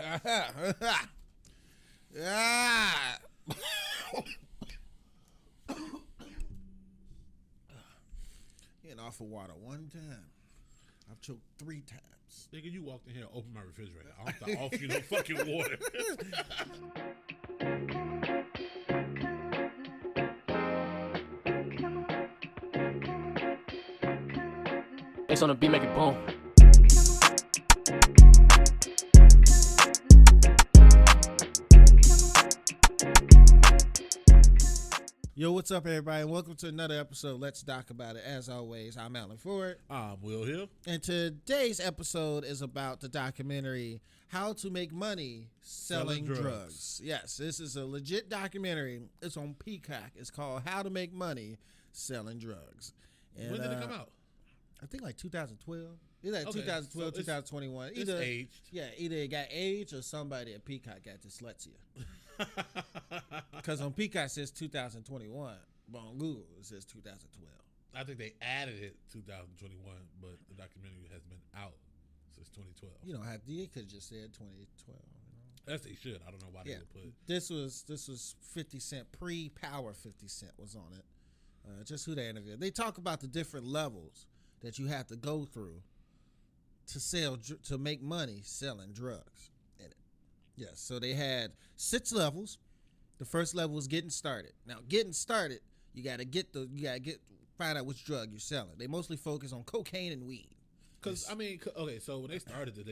Ah. Getting off of water one time. I've choked 3 times. Nigga, you walked in here and opened my refrigerator. I don't have to offer you no fucking water. It's on a beat, make it boom. Yo, what's up, everybody? Welcome to another episode. Let's talk about it. As always, I'm Alan Ford. I'm Will Hill. And today's episode is about the documentary How to Make Money Selling Drugs. Yes, this is a legit documentary. It's on Peacock. It's called How to Make Money Selling Drugs. And, When did it come out? I think like 2012. It's like Okay, 2012, so 2021. It's aged. Yeah, either it got aged or somebody at Peacock got dyslexia. Because on Peacock it says 2021, but on Google it says 2012. I think they added it 2021, but the documentary has been out since 2012. You know, they could have just said 2012. As they should. I don't know why they would put. This was 50 Cent, pre-Power 50 Cent was on it. Just who they interviewed. They talk about the different levels that you have to go through to make money selling drugs in it. Yes, so they had 6 levels. The first level was getting started. Now, getting started, you gotta find out which drug you're selling. They mostly focus on cocaine and weed. Because I mean, okay, so when they started it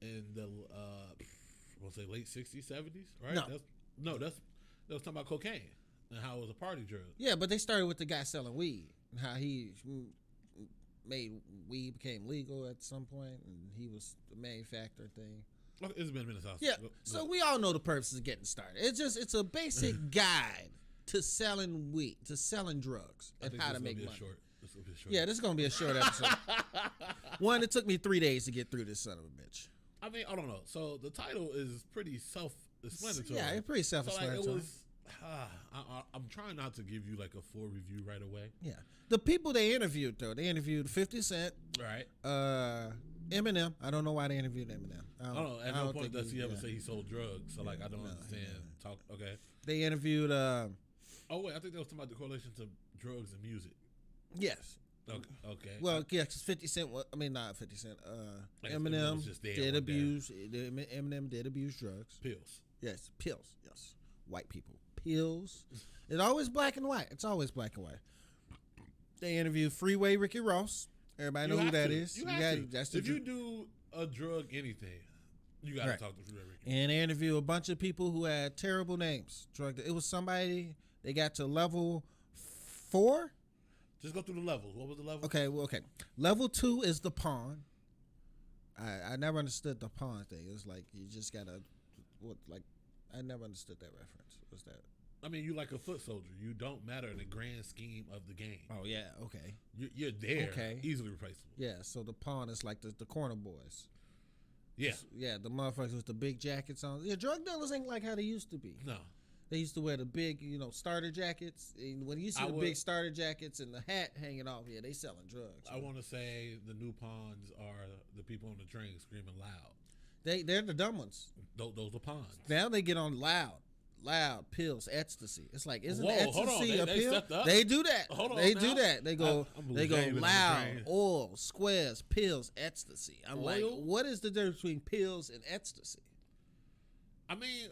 in the we'll say late 60s, 70s, right? No, that was talking about cocaine and how it was a party drug. Yeah, but they started with the guy selling weed and how he made weed became legal at some point, and he was the manufacturer thing. It's been a minute. Yeah, so we all know the purpose of getting started. It's a basic guide to selling weed, to selling drugs, and how to make money. Yeah, this is gonna be a short episode. One, it took me 3 days to get through this son of a bitch. I mean, I don't know. So the title is pretty self-explanatory. Yeah, it's pretty self-explanatory. So like it was. I'm trying not to give you like a full review right away. Yeah, the people they interviewed though, they interviewed 50 Cent, right? Eminem. I don't know why they interviewed Eminem. I don't know. At no point does he ever say he sold drugs. So like, I don't understand. Okay. They interviewed. Oh wait, I think they was talking about the correlation to drugs and music. Yes. Okay. Well, yeah, because 50 Cent. Not 50 Cent. Like Eminem did abuse. Eminem did abuse drugs. Pills. Yes, pills. Yes, white people. Pills. It's always black and white. It's always black and white. They interviewed Freeway Ricky Ross. Everybody know who that is. If you do a drug anything, you got to talk to Freeway Ricky. And they interviewed a bunch of people who had terrible names. It was somebody, they got to level 4. Just go through the levels. What was the level? Okay. Level 2 is the pawn. I never understood the pawn thing. It was like you just got to, I never understood that reference. What's that? I mean, you like a foot soldier. You don't matter in the grand scheme of the game. Oh, yeah, okay. You're there. Okay. Easily replaceable. Yeah, so the pawn is like the corner boys. Yeah. Yeah, the motherfuckers with the big jackets on. Yeah, drug dealers ain't like how they used to be. No. They used to wear the big, starter jackets. And when you see big starter jackets and the hat hanging off, yeah, they selling drugs. I want to say the new pawns are the people on the train screaming loud. They're the dumb ones. Those are pawns. Now they get on loud pills, ecstasy. It's like, isn't ecstasy a pill? They do that. Do that. They go loud, oil, squares, pills, ecstasy. I'm like, what is the difference between pills and ecstasy? I mean,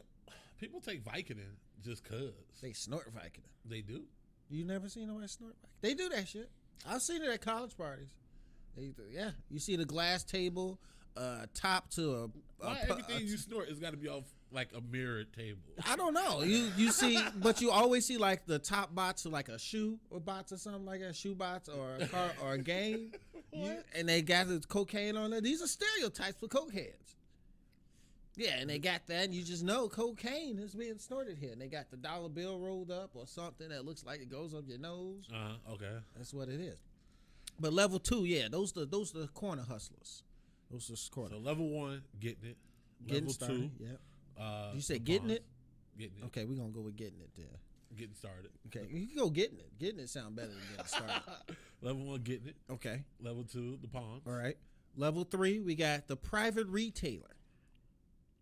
people take Vicodin just cause. They snort Vicodin. They do? You never seen nobody snort Vicodin? They do that shit. I've seen it at college parties. Yeah. You see the glass table, top to everything you snort has got to be off like a mirrored table. I don't know. You see, but you always see like the top bots of like a shoe or bots or something like that, shoe bots or a car or a game, and they got the cocaine on there. These are stereotypes for cokeheads. Yeah, and they got that, and you just know cocaine is being snorted here. And they got the dollar bill rolled up or something that looks like it goes up your nose. Okay. That's what it is. But level 2, yeah, those the corner hustlers. Those are corner. So level 1, getting it. Getting level started, 2, yep. You say getting it? Getting it. Okay, we're going to go with getting it then. Getting started. Okay, you can go getting it. Getting it sound better than getting started. Level 1, getting it. Okay. Level 2, the pawns. All right. Level 3, we got the private retailer.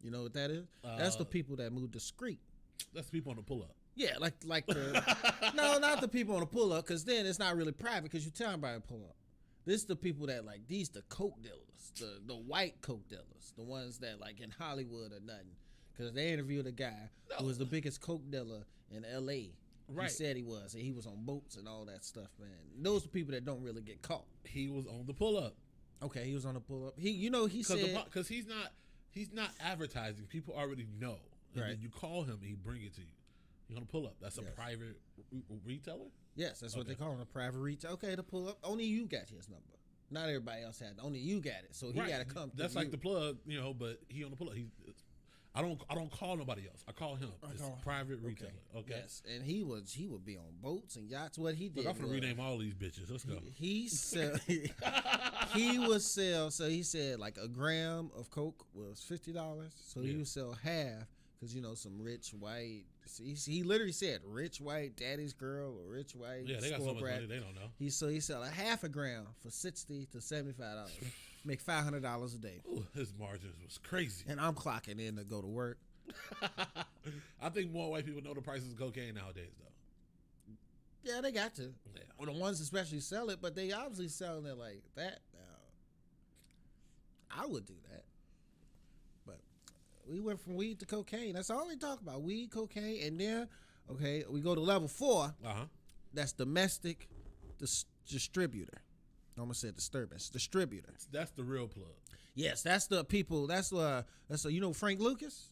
You know what that is? That's the people that move discreet. That's the people on the pull up. Yeah, like the no, not the people on the pull up, because then it's not really private because you're telling about a pull up. This is the people that like these the coke dealers, the white coke dealers, the ones that like in Hollywood or nothing. Because they interviewed a guy who was the biggest coke dealer in L.A. Right. He said he was, and he was on boats and all that stuff, man. Those are people that don't really get caught. He was on the pull up. Okay, he was on the pull up. He said because he's not advertising. People already know. And right. then you call him, and he bring it to you. You're gonna pull up. That's a private retailer. Yes, that's what they call him, a private retailer. Okay, the pull up. Only you got his number. Not everybody else had. Only you got it, so he got to come. That's like the plug, but he on the pull up. I don't call nobody else. I call him. It's a private retailer. Okay. Yes, and he would be on boats and yachts. What he did. Look, I'm gonna rename all these bitches. Let's go. He would sell. So he said like a gram of coke was $50. So he would sell half because some rich white. He literally said rich white daddy's girl or rich white. Yeah, they got so much money they don't know. He sell a half a gram for $60 to $75. Make $500 a day. Ooh, his margins was crazy. And I'm clocking in to go to work. I think more white people know the prices of cocaine nowadays, though. Yeah, they got to. Yeah. Well, the ones especially sell it, but they obviously selling it like that now. I would do that. But we went from weed to cocaine. That's all they talk about. Weed, cocaine, and then, we go to level 4. Uh-huh. That's domestic distributor. I almost said disturbance. Distributor. That's the real plug. Yes, that's the people. That's Frank Lucas?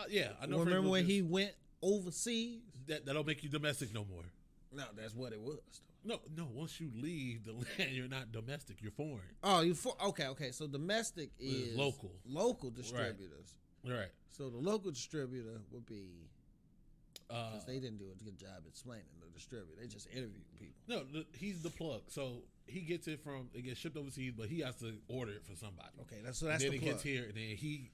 Yeah, I know. Remember when he went overseas? That don't make you domestic no more. No, that's what it was. No. Once you leave the land, you're not domestic. You're foreign. Oh, okay. So domestic is local distributors. Right. So the local distributor would be. Because they didn't do a good job explaining the distributor. They just interviewed people. No, he's the plug. So he gets it it gets shipped overseas, but he has to order it for somebody. Okay, that's the plug. Then it gets here, and then he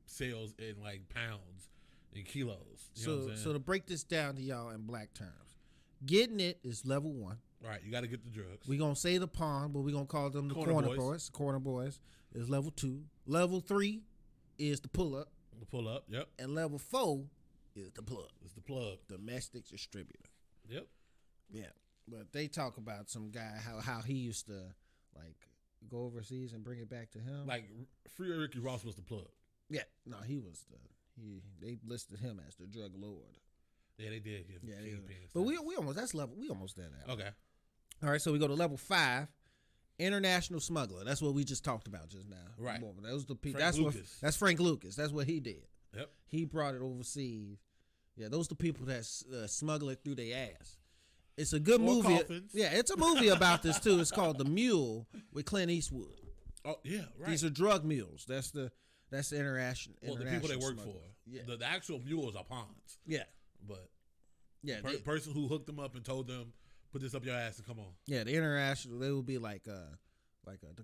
sells in like pounds and kilos. You know what I'm saying? So to break this down to y'all in black terms, getting it is level 1. Right, you got to get the drugs. We're going to say the pawn, but we're going to call them the corner boys. Corner boys is level 2. Level 3 is the pull up. The pull up, yep. And level 4 is the plug. It's the plug. Domestic distributor. Yep. Yeah. But they talk about some guy, how he used to like go overseas and bring it back to him. Like Free Ricky Ross was the plug. Yeah. No, he was they listed him as the drug lord. Yeah, they did give him But we almost there now. Okay. All right, so we go to level 5. International smuggler. That's what we just talked about just now. Right. Those the people. That's Frank Lucas. That's what he did. Yep. He brought it overseas. Yeah, those the people that smuggle it through their ass. It's a good movie. Coffins. Yeah, it's a movie about this too. It's called The Mule with Clint Eastwood. Oh yeah, right. These are drug mules. That's the international. Well, the people they work smuggler. for. Yeah. The actual mules are pawns. Yeah. But the person who hooked them up and told them put this up your ass and come on. Yeah, the international. They would be like the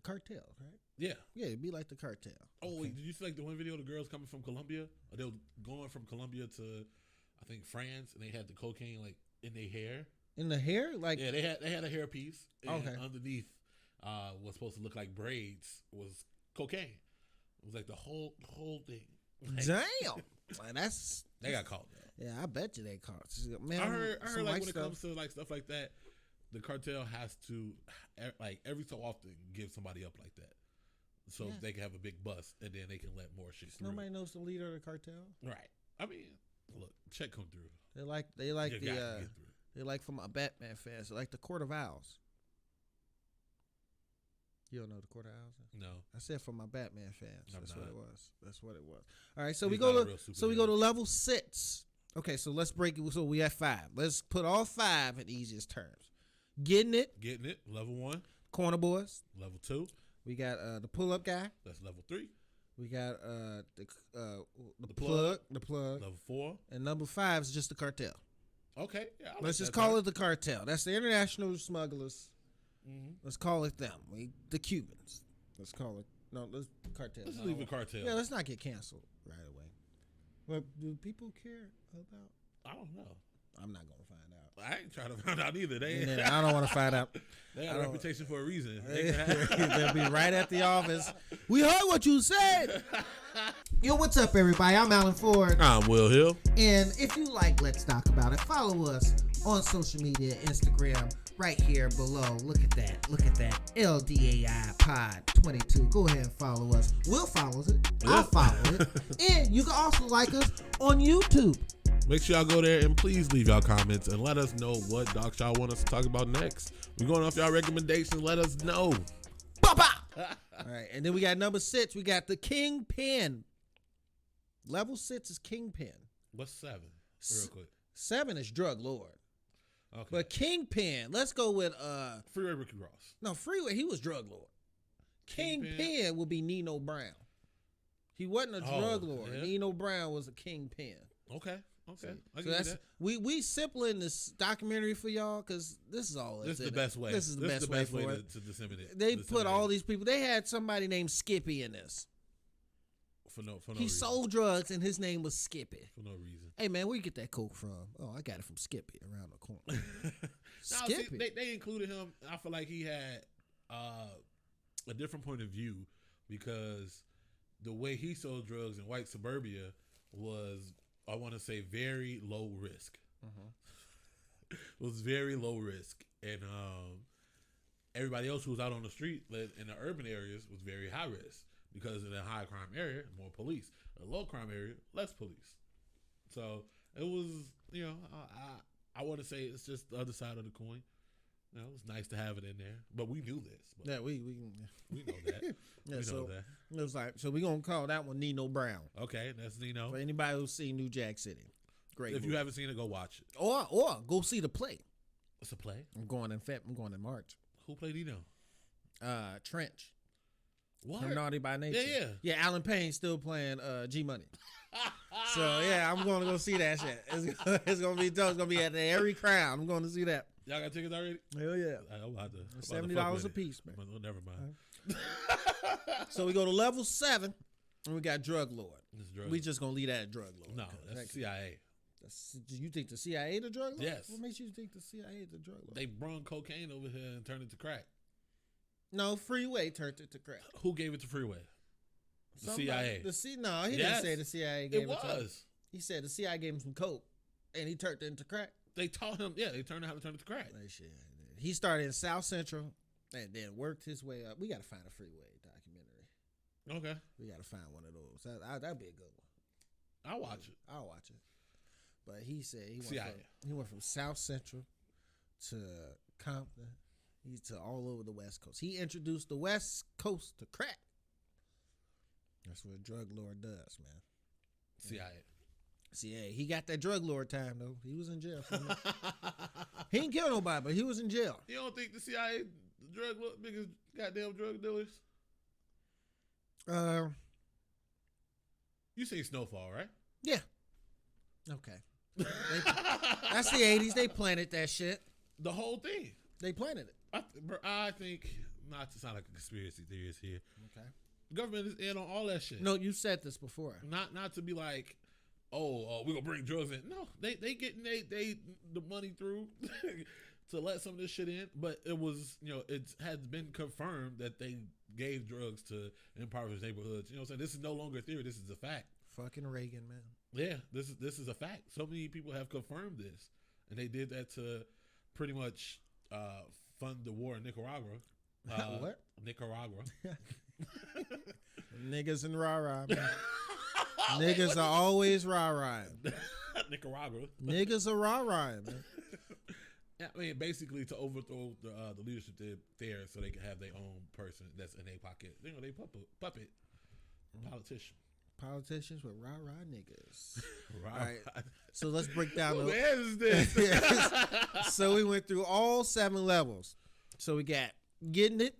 cartel, right? Yeah. Yeah, it'd be like the cartel. Oh, wait, did you see like the one video of the girls coming from Colombia? Or they were going from Colombia to, I think, France, and they had the cocaine like in their hair. In the hair? Like yeah, they had a hairpiece. And okay. Underneath was supposed to look like braids was cocaine. It was like the whole thing. Like, damn. Like, that's they got caught. Yeah, I bet you they caught. Man, I heard like when it comes to like stuff like that, the cartel has to like every so often give somebody up like that. So they can have a big bust, and then they can let more shit through. Nobody knows the leader of the cartel, right? I mean, look, check come through. They like from my Batman fans. They like the Court of Owls. You don't know the Court of Owls? No, I said from my Batman fans. That's what it was. All right, so He's we go to level 6. Okay, so let's break it. So we have 5. Let's put all 5 in easiest terms. Getting it, level 1. Corner boys, level 2. We got the pull up guy. That's level 3. We got the plug. Level 4. And number 5 is just the cartel. Okay. Yeah, let's just call it the cartel. That's the international smugglers. Mm-hmm. Let's call it them. The Cubans. Let's call it let's cartel. Let's leave it cartel. Yeah, let's not get canceled right away. But do people care about? I don't know. I'm not gonna find out. I ain't trying to find out either. I don't want to find out. They got a reputation for a reason. They'll be right at the office. We heard what you said. Yo, what's up, everybody? I'm Alan Ford. I'm Will Hill. And if you like Let's Talk About It, follow us on social media, Instagram, right here below. Look at that. Look at that. LDAI Pod 22. Go ahead and follow us. Will follows it. I'll follow it. And you can also like us on YouTube. Make sure y'all go there and please leave y'all comments and let us know what docs y'all want us to talk about next. We're going off y'all recommendations. Let us know. All right, and then we got number 6. We got the Kingpin. Level 6 is Kingpin. What's 7? Real quick. 7 is Drug Lord. Okay. But Kingpin, let's go with Freeway Ricky Ross. No, Freeway, he was Drug Lord. Kingpin will be Nino Brown. He wasn't a drug lord. Yeah. Nino Brown was a kingpin. Okay. So that's that. we simpling this documentary for y'all because this is all. This is the best way. This is the best way to disseminate. They put all these people. They had somebody named Skippy in this. For no he reason. sold drugs and his name was Skippy. For no reason. Hey man, where you get that coke from? Oh, I got it from Skippy around the corner. Skippy. See, they included him. I feel like he had a different point of view because the way he sold drugs in white suburbia was, I want to say, very low risk. It was very low risk, and everybody else who was out on the street in the urban areas was very high risk because in a high crime area, more police. A low crime area, less police. So it was, I want to say it's just the other side of the coin. It was nice to have it in there, but we knew this. Yeah, we know that. Yeah, we so know that. It was like, so we're gonna call that one Nino Brown. Okay, that's Nino. For anybody who's seen New Jack City, great. If movie. you haven't seen it, go watch it. Or go see the play. What's the play? I'm going in March. Who played Nino? Trench. What? From Naughty by Nature. Yeah. Yeah, Alan Payne's still playing G Money. So yeah, I'm going to go see that shit. It's gonna be dope. It's gonna be at the Airy Crown. I'm going to see that. Y'all got tickets already? Hell yeah. I'm about to $70 a piece, man. Well, never mind. So we go to level 7, and we got Drug Lord. We just gonna leave that at Drug Lord. No, that's CIA. Do you think the CIA the drug lord? Yes. What makes you think the CIA the drug lord? They brung cocaine over here and turned it to crack. No, Freeway turned it to crack. Who gave it to Freeway? The CIA. No, he didn't say the CIA gave it to him. He said the CIA gave him some coke, and he turned it into crack. They taught him, they turned out how to turn it to crack. He started in South Central and then worked his way up. We got to find a Freeway documentary. Okay. We got to find one of those. That'd be a good one. I'll watch it. But he said he went from South Central to Compton. He's to all over the West Coast. He introduced the West Coast to crack. That's what a drug lord does, man. CIA. He got that drug lord time though. He was in jail. He didn't kill nobody, but he was in jail. You don't think the CIA biggest goddamn drug dealers? You seen Snowfall, right? Yeah. Okay. That's the 80s. They planted that shit. The whole thing. They planted it. I think, not to sound like a conspiracy theorist here. Okay. The government is in on all that shit. No, you said this before. Not to be like, we're gonna bring drugs in. No, they getting the money through to let some of this shit in. But it was, it has been confirmed that they gave drugs to impoverished neighborhoods. You know what I'm saying? This is no longer a theory. This is a fact. Fucking Reagan, man. Yeah, this is a fact. So many people have confirmed this, and they did that to pretty much fund the war in Nicaragua. What? Nicaragua. Niggas and rah-rah, man. Niggas are always rah-rah. Nicaragua. Niggas are rah-rah, man. Yeah, I mean, basically to overthrow the leadership there so they can have their own person that's in their pocket. They puppet politician. Politicians with rah-rah niggas. All right. So let's break down. Who is this? So we went through all 7 levels. So we got Getting It,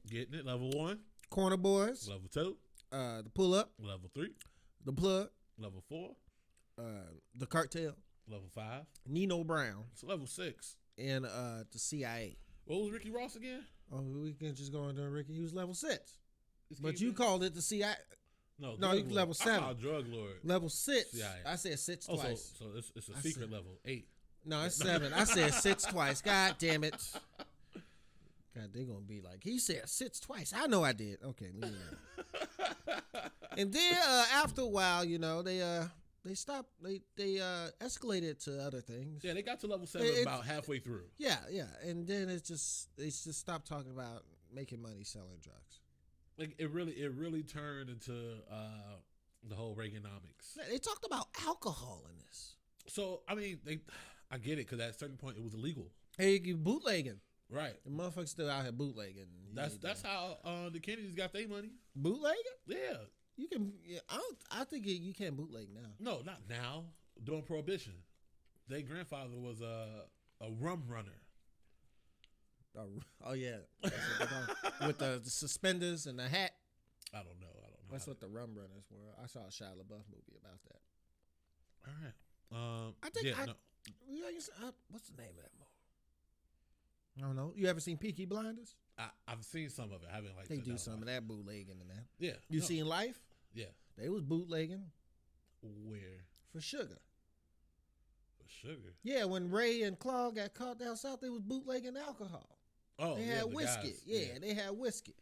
level 1. Corner Boys, level 2. The Pull Up, level 3. The Plug, level 4. The Cartel, level 5. Nino Brown. It's level 6. And the CIA. What was Ricky Ross again? Oh, we can just go into Ricky. He was level 6. But you called it the CIA. No, you level 7. Drug lord. Level 6. CIA. I said 6 twice. So it's a secret level 8. No, it's 7. I said 6 twice. God damn it. God, they're gonna be like, he said sits twice. I know I did. Okay. And then after a while, they stopped. They escalated to other things. Yeah, they got to level 7 about halfway through. Yeah, and then they just stopped talking about making money selling drugs. Like it really turned into the whole Reaganomics. They talked about alcohol in this. So I mean, I get it because at a certain point it was illegal. Hey, you bootlegging. Right. The motherfuckers still out here bootlegging. That's how the Kennedys got their money. Bootlegging? Yeah. You can. Yeah, I think you can't bootleg now. No, not now. During Prohibition, their grandfather was a rum runner. Oh yeah, with the suspenders and the hat. I don't know. That's what the rum runners were. I saw a Shia LaBeouf movie about that. All right. I think what's the name of that movie? I don't know. You ever seen Peaky Blinders? I've seen some of it. I haven't They do some of that bootlegging and that. Yeah. You seen Life? Yeah. They was bootlegging. Where? For sugar. For sugar? Yeah, when Ray and Claude got caught down south, they was bootlegging alcohol. Oh, they had whiskey. Guys, yeah, they had whiskey.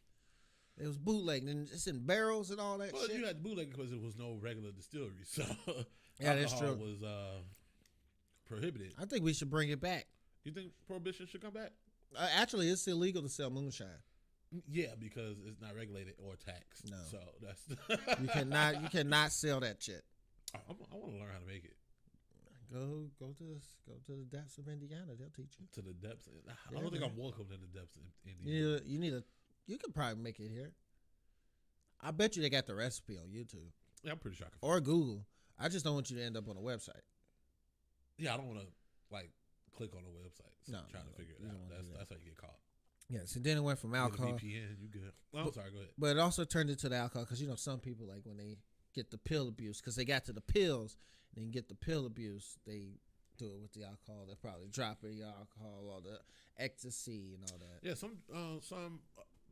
It was bootlegging, and it's in barrels and all that shit. Well, you had bootlegging because there was no regular distillery, so yeah, that's true. Was prohibited. I think we should bring it back. You think Prohibition should come back? Actually, it's illegal to sell moonshine. Yeah, because it's not regulated or taxed. No, so that's you cannot sell that shit. I want to learn how to make it. Go to the depths of Indiana. They'll teach you. To the depths. I don't think I'm welcome in the depths of Indiana. You can probably make it here. I bet you they got the recipe on YouTube. Yeah, I'm pretty sure I can. Or Google. I just don't want you to end up on a website. Yeah, I don't want to click on a website. Trying to figure it out. That's how you get caught. Yes, and then it went from alcohol. VPN, you good? I'm sorry. Go ahead. But it also turned into the alcohol because some people when they get the pill abuse because they got to the pills and then get the pill abuse, they do it with the alcohol. They probably drop the alcohol or the ecstasy and all that. Yeah, some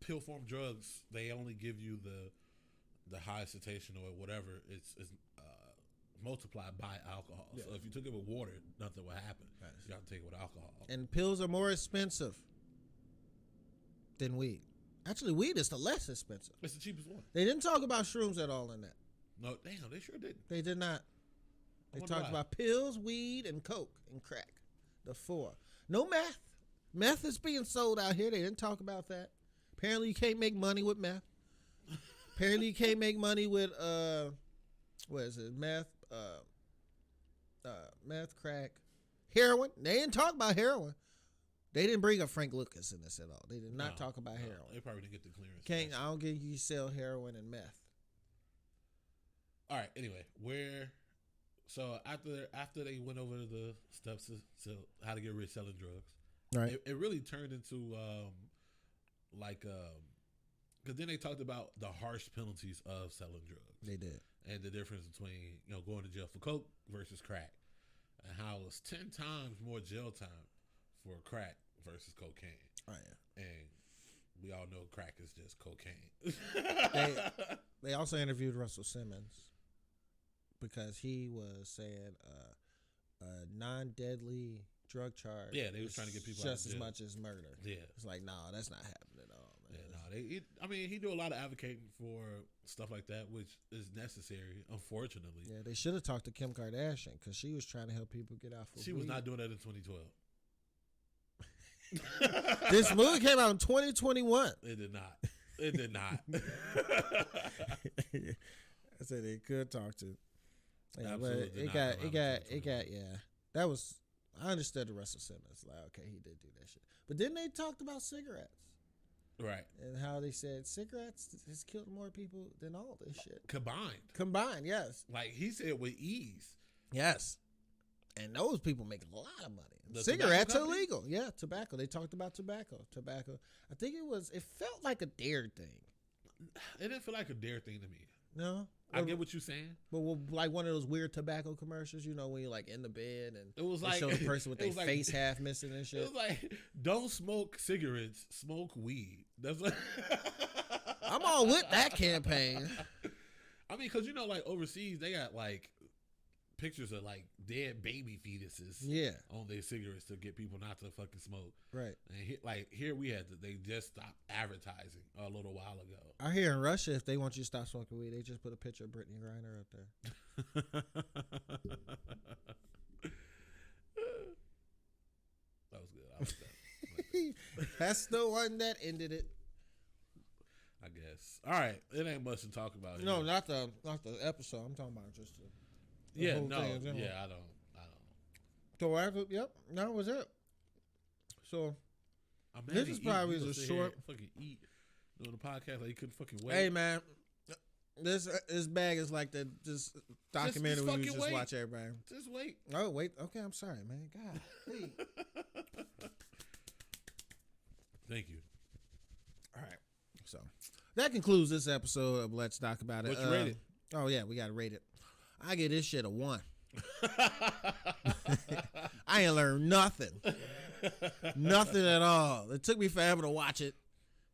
pill form drugs they only give you the high sensation or whatever. It's multiplied by alcohol. Yeah. So if you took it with water, nothing would happen. Nice. You have to take it with alcohol. And pills are more expensive than weed. Actually, weed is the less expensive. It's the cheapest one. They didn't talk about shrooms at all in that. No, damn, they sure didn't. They did not. They talked about pills, weed, and coke and crack. The four. No meth. Meth is being sold out here. They didn't talk about that. Apparently, you can't make money with meth. Apparently, you can't make money with what is it? Meth, crack, heroin. They didn't talk about heroin. They didn't bring up Frank Lucas in this at all. They did not talk about heroin. They probably didn't get the clearance. I don't get you sell heroin and meth. All right. Anyway, so after they went over the steps to how to get rich selling drugs, right? It really turned into because then they talked about the harsh penalties of selling drugs. They did, and the difference between going to jail for coke versus crack, and how it was 10 times more jail time for crack versus cocaine. Oh yeah, and we all know crack is just cocaine. They also interviewed Russell Simmons because he was saying a non-deadly drug charge. Yeah, they was trying to get people just out of as jail. much as murder. Yeah, it's like that's not happening at all. Man. Yeah, he do a lot of advocating for stuff like that, which is necessary. Unfortunately, yeah, they should have talked to Kim Kardashian because she was trying to help people get out. She was not doing that in 2012. This movie came out in 2021. It did not. It did not. I said they could talk to. Yeah, absolutely but it got yeah. That was I understood the Russell Simmons. Like, okay, he did do that shit. But then they talked about cigarettes. Right. And how they said cigarettes has killed more people than all this shit. Combined, yes. Like he said with ease. Yes. And those people make a lot of money. Cigarettes are illegal. Yeah, tobacco. They talked about tobacco. I think it felt like a Dare thing. It didn't feel like a Dare thing to me. No? I get what you're saying. But like one of those weird tobacco commercials, when you're like in the bed and it was like show the person with their face half missing and shit. It was like, don't smoke cigarettes, smoke weed. That's like I'm all with that campaign. I mean, because like overseas, they got like pictures of like dead baby fetuses Yeah. on their cigarettes to get people not to fucking smoke. Right. And here we had they just stopped advertising a little while ago. I hear in Russia, if they want you to stop smoking weed, they just put a picture of Brittany Griner up there. That was good. I like that. That's the one that ended it. I guess. All right, it ain't much to talk about. No, here. not the episode. I'm talking about just the yeah, whole no, thing in general. yeah, I don't. So after, yep, that was it. So I'm this is probably the short. Fucking eat doing the podcast like you couldn't fucking wait. Hey man, this bag is like the just documentary we just wait. watch everybody. Just wait. Oh wait, okay, I'm sorry, man. God, hey. Thank you. All right, so that concludes this episode of Let's Talk About It. What you rate it? Oh yeah, we gotta rate it. I give this shit a 1. I ain't learned nothing. Nothing at all. It took me forever to watch it.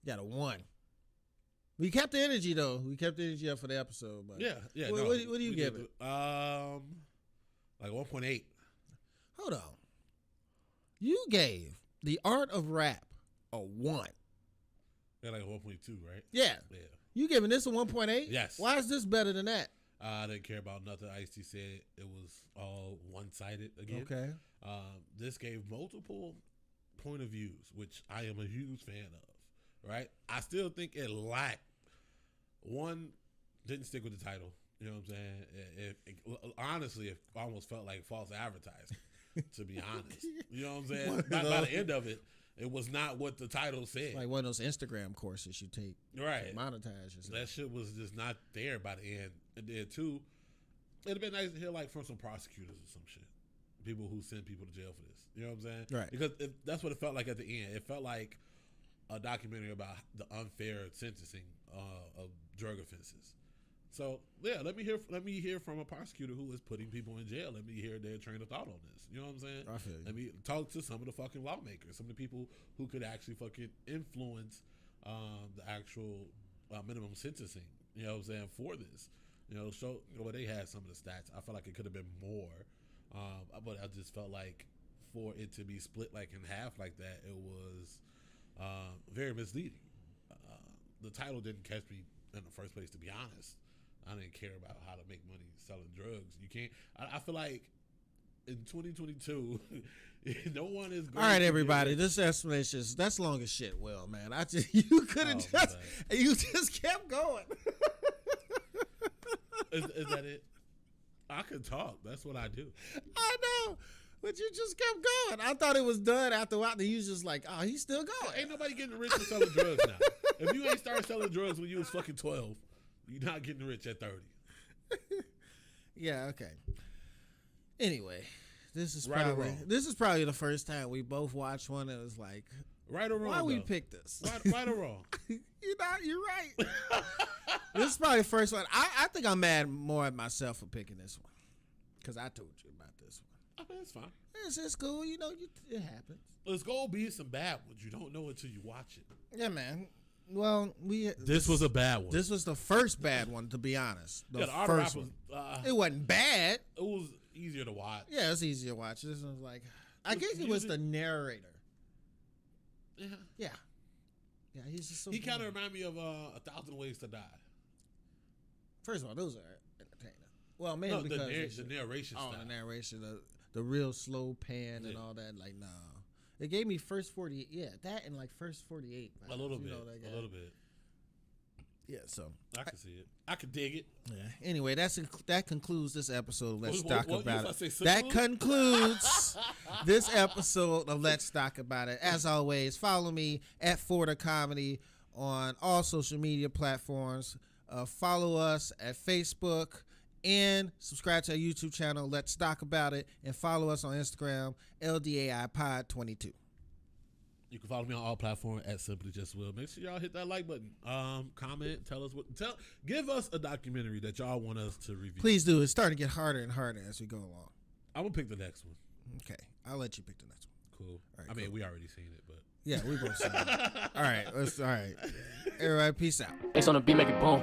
Got a 1. We kept the energy though. We kept the energy up for the episode. But yeah. What do you give it? Like 1.8. Hold on. You gave The Art of Rap a 1. Yeah, like 1.2, right? Yeah. Yeah. You giving this a 1.8? Yes. Why is this better than that? I didn't care about nothing. Ice-T said it was all one-sided again. Okay. This gave multiple point of views, which I am a huge fan of, right? I still think it lacked. One, didn't stick with the title. You know what I'm saying? Honestly, it almost felt like false advertising, to be honest. You know what I'm saying? By the end of it, it was not what the title said. Like one of those Instagram courses you take. Right. Monetize yourself. That shit was just not there by the end. And then, two, it'd have been nice to hear like from some prosecutors or some shit. People who send people to jail for this. You know what I'm saying? Right. Because that's what it felt like at the end. It felt like a documentary about the unfair sentencing of drug offenses. So yeah, let me hear from a prosecutor who is putting people in jail. Let me hear their train of thought on this. You know what I'm saying? I feel you. Let me talk to some of the fucking lawmakers, some of the people who could actually fucking influence the actual minimum sentencing. You know what I'm saying, for this. You know, but they had some of the stats. I felt like it could have been more, but I just felt like for it to be split like in half like that, it was very misleading. The title didn't catch me in the first place, to be honest. I didn't care about how to make money selling drugs. You can't. I feel like in 2022, no one is going. All right, everybody. This explanation that's long as shit. Well, man, you could have you just kept going. Is that it? I can talk. That's what I do. I know, but you just kept going. I thought it was done after a while. Then you was just like, oh, he's still going. Ain't nobody getting rich for selling drugs now. If you ain't started selling drugs when you was fucking 12, you're not getting rich at 30. Yeah. Okay. Anyway, this is Right or probably wrong? the first time we both watched one and it was like, Right or wrong? why we though? picked this? Right or wrong? You're right. This is probably the first one. I think I'm mad more at myself for picking this one because I told you about this one. I mean, it's fine. It's cool. You know, it happens. There's gonna be some bad ones. You don't know until you watch it. Yeah, man. Well, This was a bad one. This was the first bad one, to be honest. The Art first of one. Rap It wasn't bad. it was easier to watch. Yeah, it's easier to watch. This one was like, I guess it was the narrator. Yeah. Yeah. Yeah, he's just so. He kind of reminded me of 1,000 Ways to Die. First of all, those are entertaining. Well, mainly because the narration style. the narration, the real slow pan and all that. Like, no, it gave me first 48. Yeah, that and like first 48. A little bit. A little bit. Yeah, so I can see it. I can dig it. yeah. Anyway, that concludes this episode of Let's What- Talk what- About you It. about to say That simple? concludes this episode of Let's Talk About It. As always, follow me at Forda Comedy on all social media platforms. Follow us at Facebook and subscribe to our YouTube channel, Let's Talk About It, and follow us on Instagram, LDAI Pod 22. You can follow me on all platforms at Simply Just Will. Make sure y'all hit that like button. Comment. Give us a documentary that y'all want us to review. Please do. It's starting to get harder and harder as we go along. I'm gonna pick the next one. Okay, I'll let you pick the next one. Cool. All right, I mean, cool. we already seen it, but Yeah, we both see it. All right, all right. Everybody, peace out. X on the beat, make it boom.